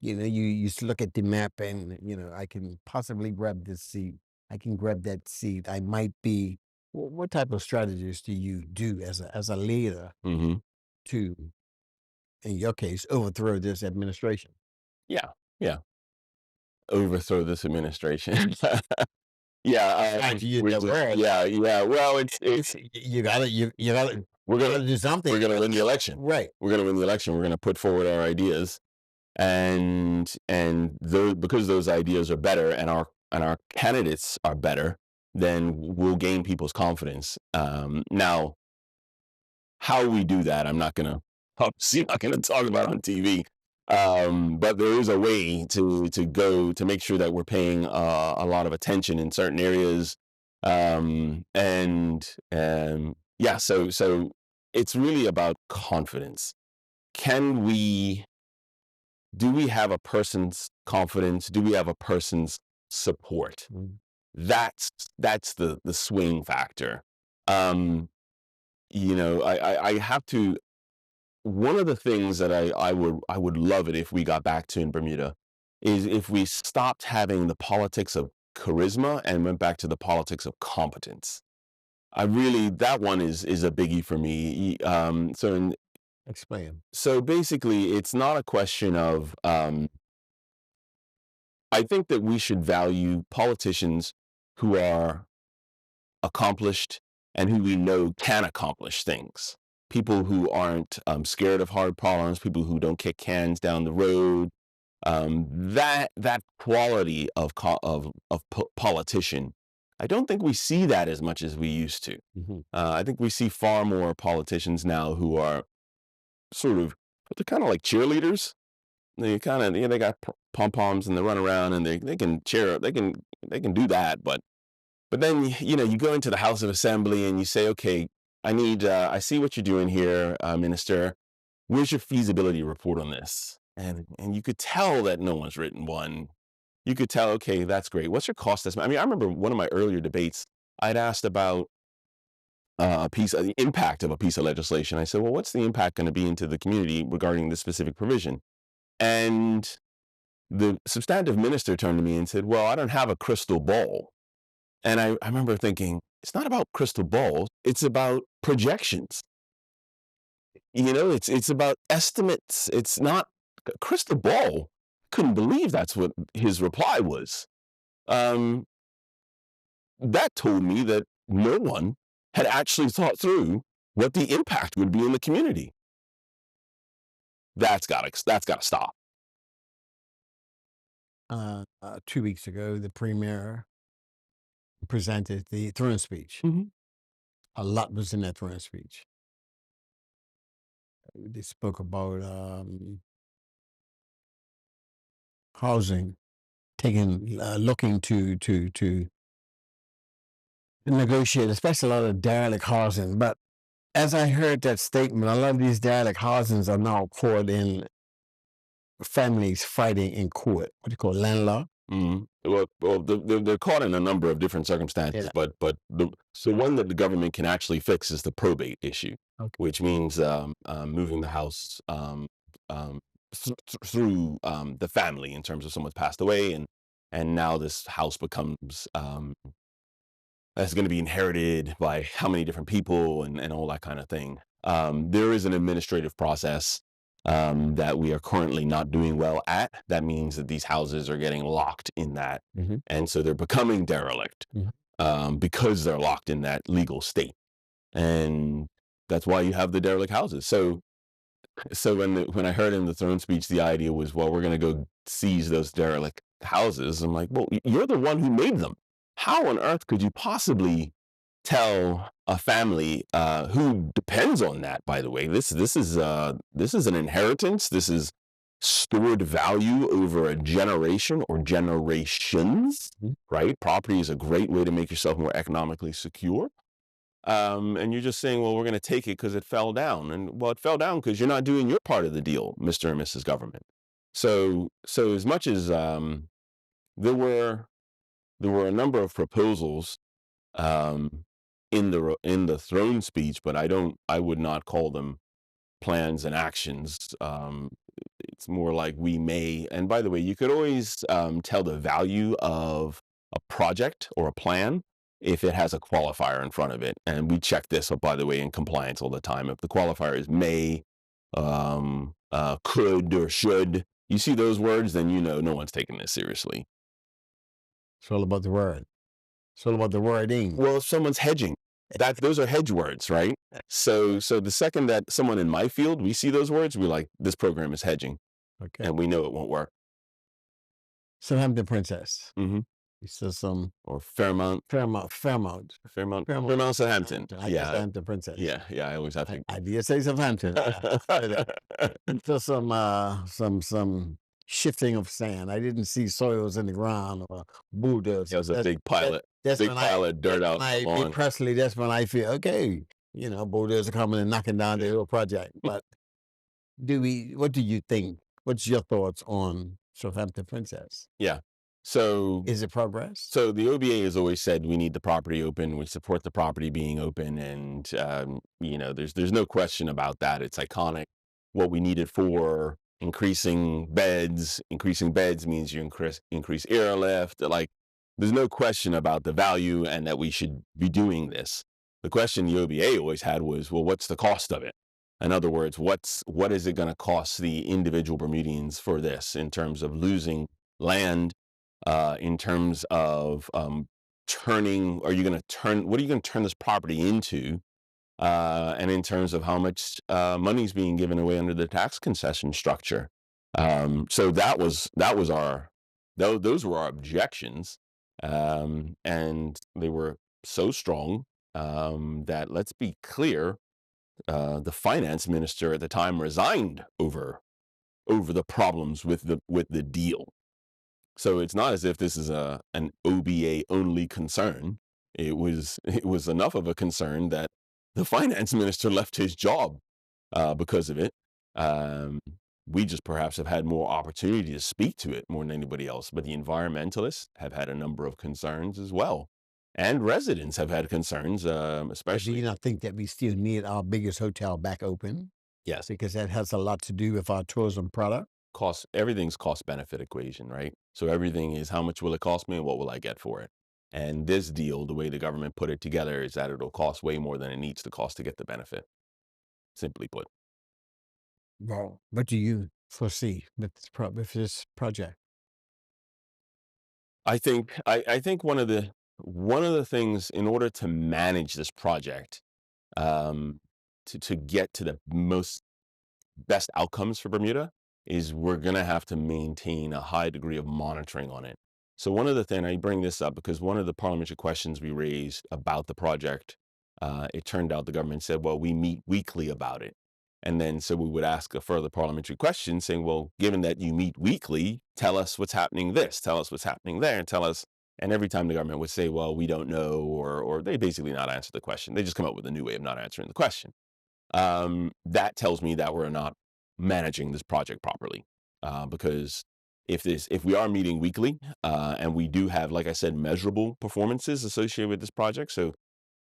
look at the map and, I can possibly grab this seat. I can grab that seat. I might be. What type of strategies do you do as a leader hmm to, in your case, overthrow this administration? Yeah. Yeah. Overthrow this administration. Yeah. I to use We're that just word. yeah. Yeah. Well, it's You gotta we're you gonna gotta do something. we're gonna win the election. Right. We're gonna win the election. We're gonna put forward our ideas, and those, because those ideas are better and our candidates are better, then we'll gain people's confidence. Now, how we do that, I'm not gonna obviously not gonna talk about on TV. But there is a way to go to make sure that we're paying a lot of attention in certain areas, and yeah. So it's really about confidence. Can we do we have a person's confidence? Do we have a person's support? Mm. That's that's the swing factor. Um, I have to. One of the things that I would love it if we got back to in Bermuda is if we stopped having the politics of charisma and went back to the politics of competence. I really that one is a biggie for me. Explain. So basically, it's not a question of. I think that we should value politicians who are accomplished and who we know can accomplish things. People who aren't scared of hard problems, people who don't kick cans down the road. That quality of politician, I don't think we see that as much as we used to. Mhm. I think we see far more politicians now who are sort of, they're kind of like cheerleaders. They kind of, they got pom poms and they run around and they can cheer, they can do that, but then, you go into the House of Assembly and you say, okay, I see what you're doing here, Minister. Where's your feasibility report on this? And you could tell that no one's written one. You could tell, okay, that's great. What's your cost estimate? I mean, I remember one of my earlier debates, I'd asked about the impact of a piece of legislation. I said, well, what's the impact going to be into the community regarding this specific provision? And the substantive minister turned to me and said, well, I don't have a crystal ball. And I remember thinking, it's not about crystal balls, it's about projections. It's about estimates. It's not a crystal ball. Couldn't believe that's what his reply was. Um, that told me that no one had actually thought through what the impact would be in the community. That's gotta stop. 2 weeks ago, the premier presented the throne speech. Mhm. A lot was in that throne speech. They spoke about housing, looking to negotiate, especially a lot of derelict housing. But as I heard that statement, a lot of these derelict housings are now caught in families fighting in court. What do you call land law? Well, they're caught in a number of different circumstances, Yeah. but so one that the government can actually fix is the probate issue, Okay. which means moving the house through the family in terms of someone's passed away, and now this house becomes that's going to be inherited by how many different people and all that kind of thing. There is an administrative process that we are currently not doing well at. That means that these houses are getting locked in that. Mhm. And so they're becoming derelict because they're locked in that legal state. And that's why you have the derelict houses. So when I heard in the throne speech, the idea was, well, we're going to go seize those derelict houses. I'm like, well, you're the one who made them. how on earth could you possibly tell a family who depends on that? By the way, this is an inheritance. This is stored value over a generation or generations. Right? Property is a great way to make yourself more economically secure. And you're just saying, well, we're going to take it because it fell down, and well, it fell down because you're not doing your part of the deal, Mr. and Mrs. Government. So as much as there were a number of proposals um, in the throne speech, but I would not call them plans and actions. It's more like we may. And by the way, you could always tell the value of a project or a plan if it has a qualifier in front of it. And we check this, by the way, in compliance all the time. If the qualifier is may, could, or should, you see those words, then you know no one's taking this seriously. It's all about the word. It's all about the wording. Well, if someone's hedging, those are hedge words, right? So the second that someone in my field, we see those words, we're like, this program is hedging, Okay. and we know it won't work. Southampton Princess. Mm-hmm. He says some Or Fairmount, Fairmount, Southampton. I guess Southampton Princess. Yeah. I always have to. I did say Southampton. So some shifting of sand. I didn't see soils in the ground or boulders. There was a big pile of dirt out on. Personally, that's when I feel okay. Boulders are coming and knocking down the whole project. But what do you think? What's your thoughts on Southampton Princess? Yeah. So is it progress? So the OBA has always said we need the property open. We support the property being open, and there's no question about that. It's iconic. What we need it for: increasing beds. Increasing beds means you increase airlift. Like, there's no question about the value and that we should be doing this. The question the OBA always had was, well, what's the cost of it? In other words, what is it going to cost the individual Bermudians for this in terms of losing land? In terms of what are you going to turn this property into? And in terms of how much money is being given away under the tax concession structure. So those were our objections. And they were so strong that, let's be clear, the finance minister at the time resigned over the problems with the deal. So it's not as if this is an OBA only concern. It was enough of a concern that the finance minister left his job because of it. We just perhaps have had more opportunity to speak to it more than anybody else. But the environmentalists have had a number of concerns as well. And residents have had concerns, especially. Do you not think that we still need our biggest hotel back open? Yes. Because that has a lot to do with our tourism product. Everything's cost benefit equation, right? So everything is, how much will it cost me and what will I get for it? And this deal, the way the government put it together, is that it'll cost way more than it needs to cost to get the benefit, simply put. Well, what do you foresee with this project? I think one of the things, in order to manage this project, to get to the best outcomes for Bermuda, is we're going to have to maintain a high degree of monitoring on it. So one of the things, I bring this up because one of the parliamentary questions we raised about the project, it turned out the government said, well, we meet weekly about it. And then so we would ask a further parliamentary question saying, well, given that you meet weekly, tell us what's happening tell us what's happening there, and every time the government would say, well, we don't know, or they basically not answer the question. They just come up with a new way of not answering the question. That tells me that we're not managing this project properly, because if we are meeting weekly, and we do have, like I said, measurable performances associated with this project. So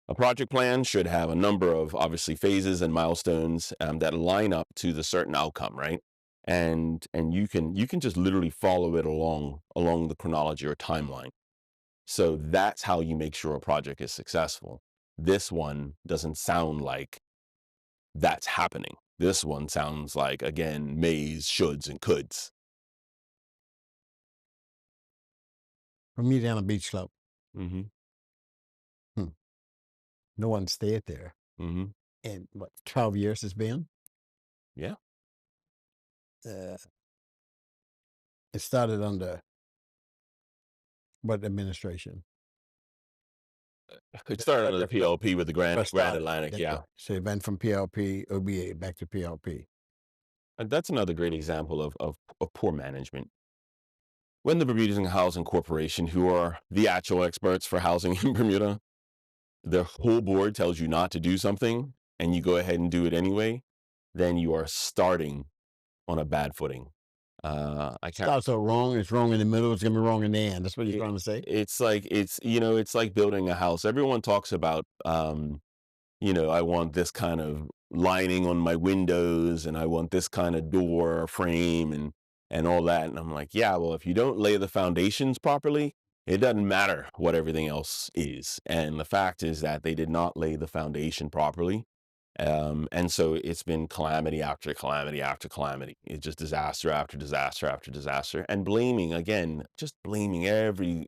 a project plan should have a number of, obviously, phases and milestones that line up to the certain outcome, right? And you can just literally follow it along the chronology or timeline. So that's how you make sure a project is successful. This one doesn't sound like that's happening. This one sounds like, again, mays, shoulds, and coulds. From me down a beach slope. Mm-hmm. No one stayed there. Mm-hmm. And what, 12 years it's been? Yeah. It started under what administration? It started under the That's what PLP with the Grand started. Atlantic, That's yeah. right. So it went from PLP, OBA back to PLP. And that's another great example of poor management. When the Bermuda Housing Corporation, who are the actual experts for housing in Bermuda, their whole board tells you not to do something and you go ahead and do it anyway, then you are starting on a bad footing. I can't. Starts out wrong. It's wrong in the middle. It's gonna be wrong in the end. That's what you're it- trying to say. it's like it's like building a house. Everyone talks about I want this kind of lining on my windows and I want this kind of door frame and all that. And I'm like, yeah, well, if you don't lay the foundations properly, it doesn't matter what everything else is. And the fact is that they did not lay the foundation properly. And so it's been calamity after calamity after calamity. It's just disaster after disaster after disaster. And blaming, again, just blaming every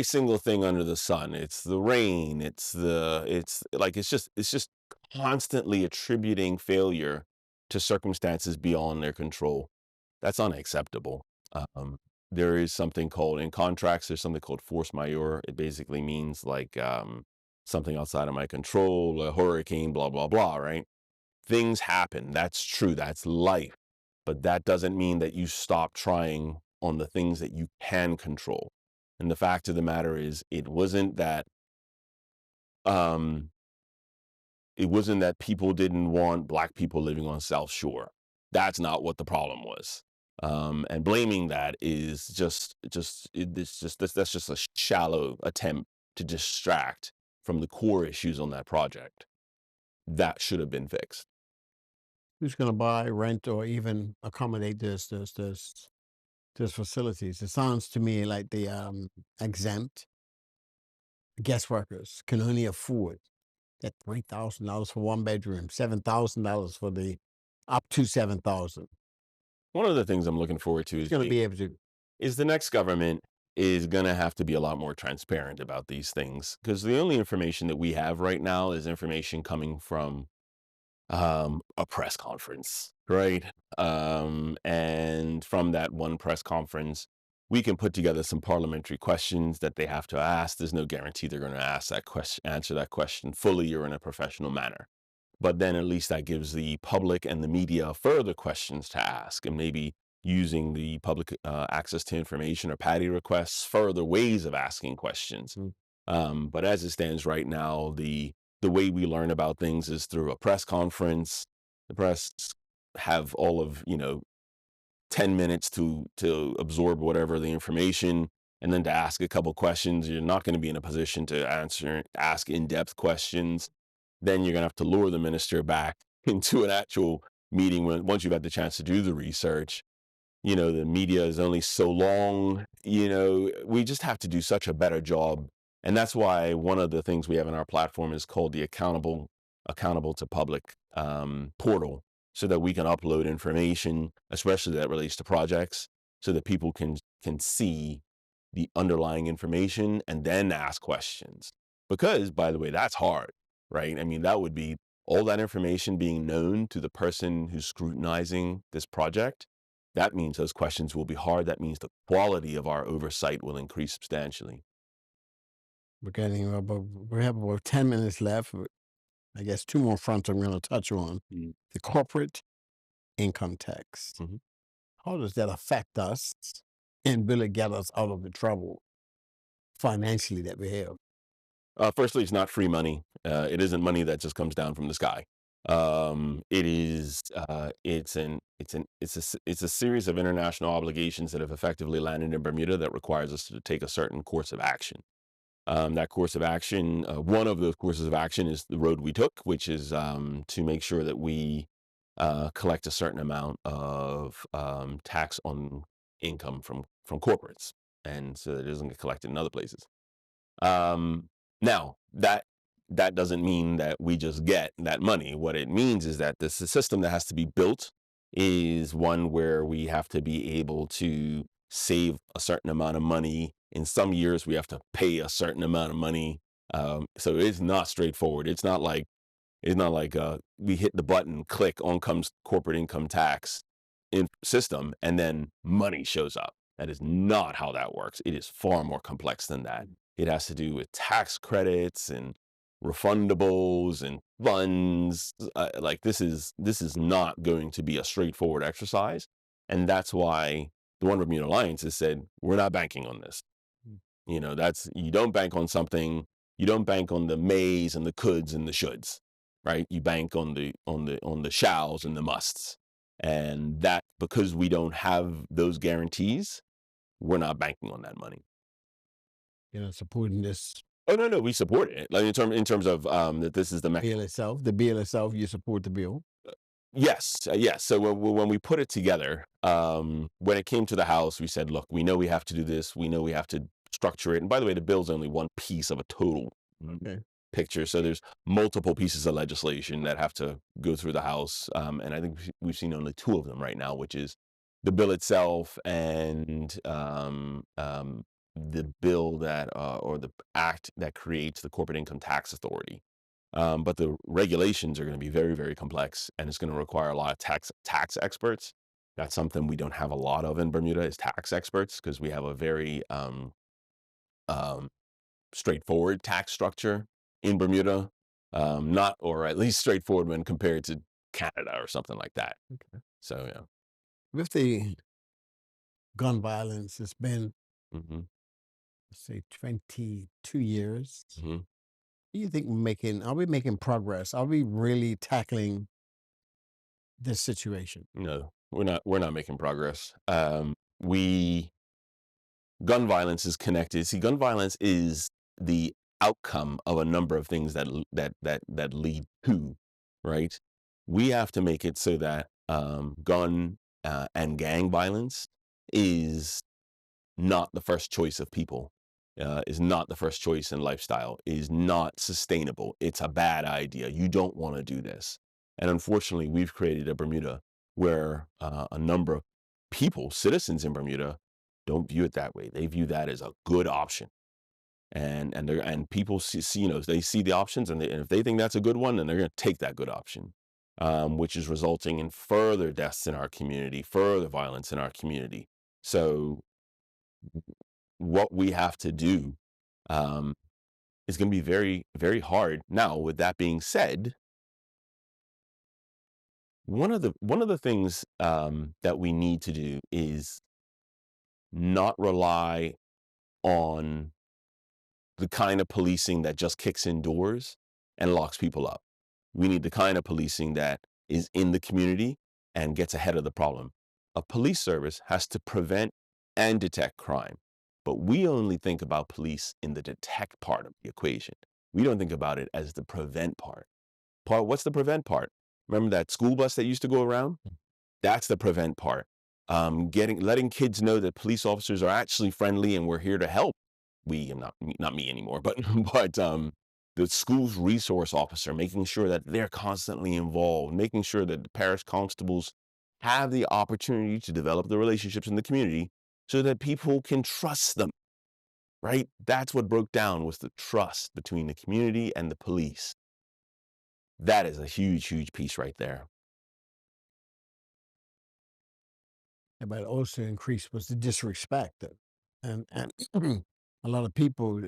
single thing under the sun. It's the rain, it's just constantly attributing failure to circumstances beyond their control. That's unacceptable. um, there is something called, in contracts, there's something called force majeure. It basically means like something outside of my control, a hurricane, blah blah blah, right? Things happen, that's true, that's life, but that doesn't mean that you stop trying on the things that you can control. And the fact of the matter is, um, it wasn't that people didn't want Black people living on South Shore. That's not what the problem was. And blaming that is that's just a shallow attempt to distract from the core issues on that project that should have been fixed. Who's gonna buy, rent, or even accommodate this facilities? It sounds to me like the exempt guest workers can only afford that $3,000 for one bedroom, $7,000 for the up to 7,000. One of the things I'm looking forward to Who's going to be able to? is the next government is going to have to be a lot more transparent about these things, because the only information that we have right now is information coming from a press conference, right? And from that one press conference, we can put together some parliamentary questions that they have to ask. There's no guarantee they're going to answer that question fully or in a professional manner. But then at least that gives the public and the media further questions to ask, and maybe using the public access to information or patty requests, further ways of asking questions. But as it stands right now, the way we learn about things is through a press conference. The press have all of 10 minutes to absorb whatever the information, and then to ask a couple questions. You're not going to be in a position to ask in-depth questions. Then you're going to have to lure the minister back into an actual meeting once you've had the chance to do the research. The media is only so long. We just have to do such a better job. And that's why one of the things we have in our platform is called the accountable to public portal, so that we can upload information, especially that relates to projects, so that people can see the underlying information and then ask questions. Because, by the way, that's hard, right? I mean, that would be all that information being known to the person who's scrutinizing this project. That means those questions will be hard. That means the quality of our oversight will increase substantially. We have about 10 minutes left. I guess two more fronts I'm going to touch on. The corporate income tax. Mhm. How does that affect us and will it get us out of the trouble financially that we have? Firstly, it's not free money. It isn't money that just comes down from the sky. It is. It's a series of international obligations that have effectively landed in Bermuda that requires us to take a certain course of action. That course of action, one of those courses of action, is the road we took, which is to make sure that we collect a certain amount of tax on income from corporates, and so that it doesn't get collected in other places. Now that doesn't mean that we just get that money. What it means is that the system that has to be built is one where we have to be able to save a certain amount of money. In some years, we have to pay a certain amount of money. So it's not straightforward. It's not like we hit the button, click, on comes corporate income tax in system, and then money shows up. That is not how that works. It is far more complex than that. It has to do with tax credits and refundables and funds. Like this is not going to be a straightforward exercise, and that's why the One Bermuda Alliance has said we're not banking on this. You know, that's you don't bank on something. You don't bank on the mays and the coulds and the shoulds, right? You bank on the shalls and the musts, and that because we don't have those guarantees, we're not banking on that money. Supporting this Oh no, we support it. Like in terms of that this is the bill itself. The bill itself, you support the bill. Yes, yes. So when we put it together, when it came to the House, we said, look, we know we have to do this. We know we have to structure it. And by the way, the bill's only one piece of a total Okay. picture. So there's multiple pieces of legislation that have to go through the House. And I think we've seen only two of them right now, which is the bill itself and the bill that or the act that creates the Corporate Income Tax Authority. But the regulations are going to be very, very complex, and it's going to require a lot of tax experts. That's something we don't have a lot of in Bermuda is tax experts because we have a very um, straightforward tax structure in Bermuda, not or at least straightforward when compared to Canada or something like that. Okay. So yeah. With the gun violence, it's been, hmm let's say, 22 years. hmm Do you think are we making progress? Are we really tackling this situation? No, we're not making progress. We gun violence is connected. See, gun violence is the outcome of a number of things that lead to, right? We have to make it so that gun and gang violence is not the first choice of people, is not the first choice in lifestyle, is not sustainable. It's a bad idea. You don't want to do this. And unfortunately, we've created a Bermuda where a number of people, citizens in Bermuda, don't view it that way. They view that as a good option. And people see they see the options and if they think that's a good one, then they're going to take that good option, which is resulting in further deaths in our community, further violence in our community. So what we have to do um, is going to be very, very hard. Now, with that being said, one of the things that we need to do is not rely on the kind of policing that just kicks in doors and locks people up. We need the kind of policing that is in the community and gets ahead of the problem. A police service has to prevent and detect crime, but we only think about police in the detect part of the equation. We don't think about it as the prevent part. What's the prevent part? Remember that school bus that used to go around? That's the prevent part. Letting kids know that police officers are actually friendly and we're here to help. Not me anymore, but the school's resource officer, making sure that they're constantly involved, making sure that the parish constables have the opportunity to develop the relationships in the community so that people can trust them, right? That's what broke down was the trust between the community and the police. That is a huge, huge piece right there. But also increased was the disrespect. And a lot of people,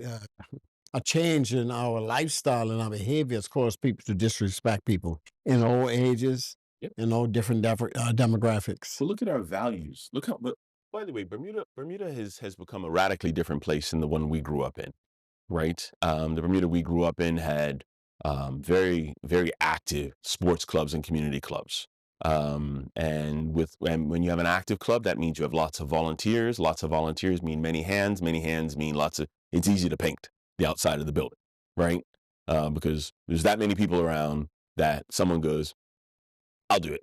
a change in our lifestyle and our behaviors cause people to disrespect people in all ages, Yep. in all different demographics. So look at our values. Look how, but by the way, Bermuda has become a radically different place than the one we grew up in, right? The Bermuda we grew up in had very, very active sports clubs and community clubs. And when you have an active club, that means you have lots of volunteers. Lots of volunteers mean many hands. Many hands mean it's easy to paint the outside of the building, right? Because there's that many people around that someone goes, I'll do it.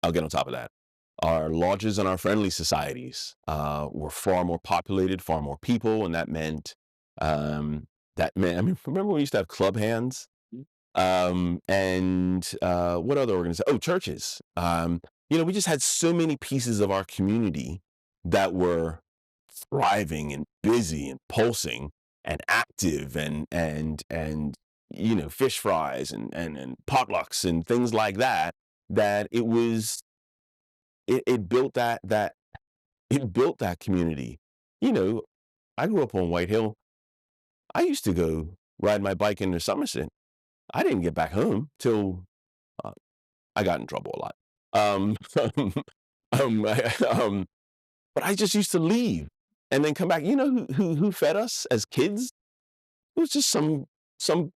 I'll get on top of that. Our lodges and our friendly societies were far more populated, far more people, and that meant, I mean, remember when we used to have club hands? And what other organizations? Oh, churches. We just had so many pieces of our community that were thriving and busy and pulsing and active and fish fries and potlucks and things like that. That it built that community. I grew up on White Hill. I used to go ride my bike into Somerset. I didn't get back home till I got in trouble a lot. Um, but I just used to leave and then come back. You know who fed us as kids? It was just some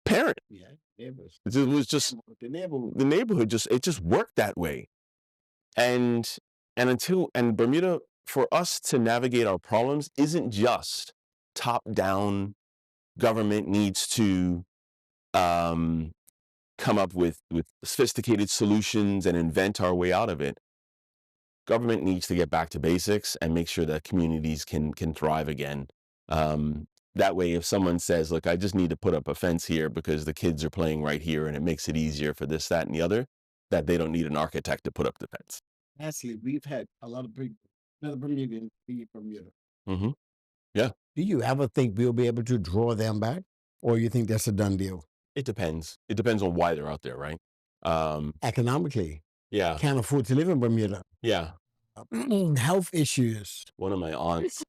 parent. Yeah, neighbors. It was just The neighborhood. the neighborhood. It just worked that way. And Bermuda, for us to navigate our problems isn't just top down. Government needs to come up with sophisticated solutions and invent our way out of it. Government needs to get back to basics and make sure that communities can thrive again. That way, if someone says, look, I just need to put up a fence here because the kids are playing right here and it makes it easier for this, that, and the other, that they don't need an architect to put up the fence. Actually, we've had a lot of people, another Bermudian leave Bermuda. Mm-hmm. Yeah. Do you ever think we'll be able to draw them back? Or you think that's a done deal? It depends. It depends on why they're out there, right? Economically, Yeah. can't afford to live in Bermuda. Yeah. Health issues. One of my aunts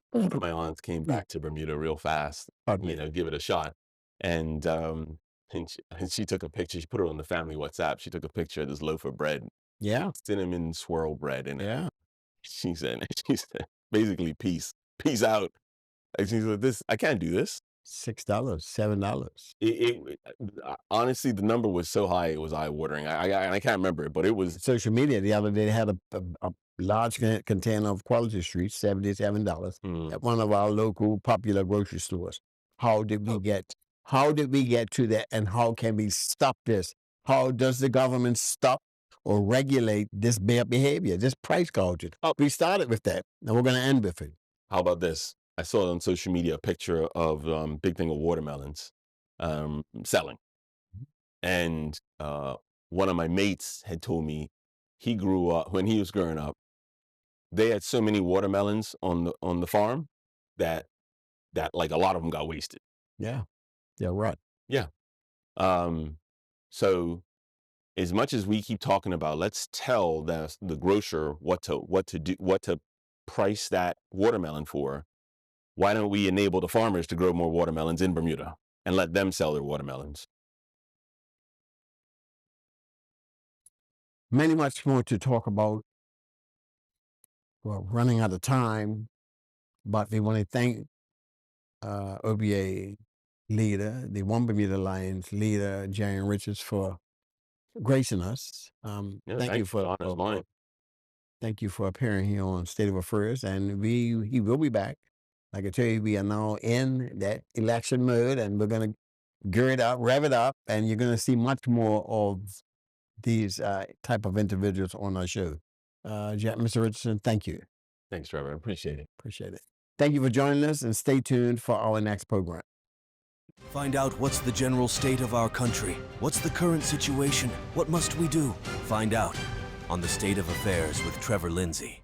came back to Bermuda real fast, Pardon you me. know, give it a shot. And she took a picture. She put it on the family WhatsApp. She took a picture of this loaf of bread, Yeah, cinnamon swirl bread, and yeah. she said basically peace out. And she said, "This I can't do this." $6, $7. Honestly, the number was so high it was eye watering. I can't remember it, but it was. Social media the other day, they had a large container of Quality Street, $77 at one of our local popular grocery stores. How did we get to that, and how can we stop this? How does the government stop or regulate this bad behavior, this price gouging? We started with that, and we're going to end with it. How about this? I saw on social media a picture of big thing of watermelons selling, and one of my mates had told me he grew up when he was growing up. They had so many watermelons on the farm that like a lot of them got wasted. Yeah, right. Yeah. So as much as we keep talking about, let's tell the grocer what to do, what to price that watermelon for. Why don't we enable the farmers to grow more watermelons in Bermuda and let them sell their watermelons? Much more to talk about. We're running out of time, but we want to thank OBA leader, the One Bermuda Alliance leader, Jarion Richardson, for gracing us. Thank you for mine. Thank you for appearing here on State of Affairs, and he will be back. Like I tell you, we are now in that election mode, and we're going to rev it up, and you're going to see much more of these type of individuals on our show. Mr. Richardson, thank you. Thanks, Trevor. I appreciate it. Appreciate it. Thank you for joining us, and stay tuned for our next program. Find out what's the general state of our country. What's the current situation? What must we do? Find out on the State of Affairs with Trevor Lindsay.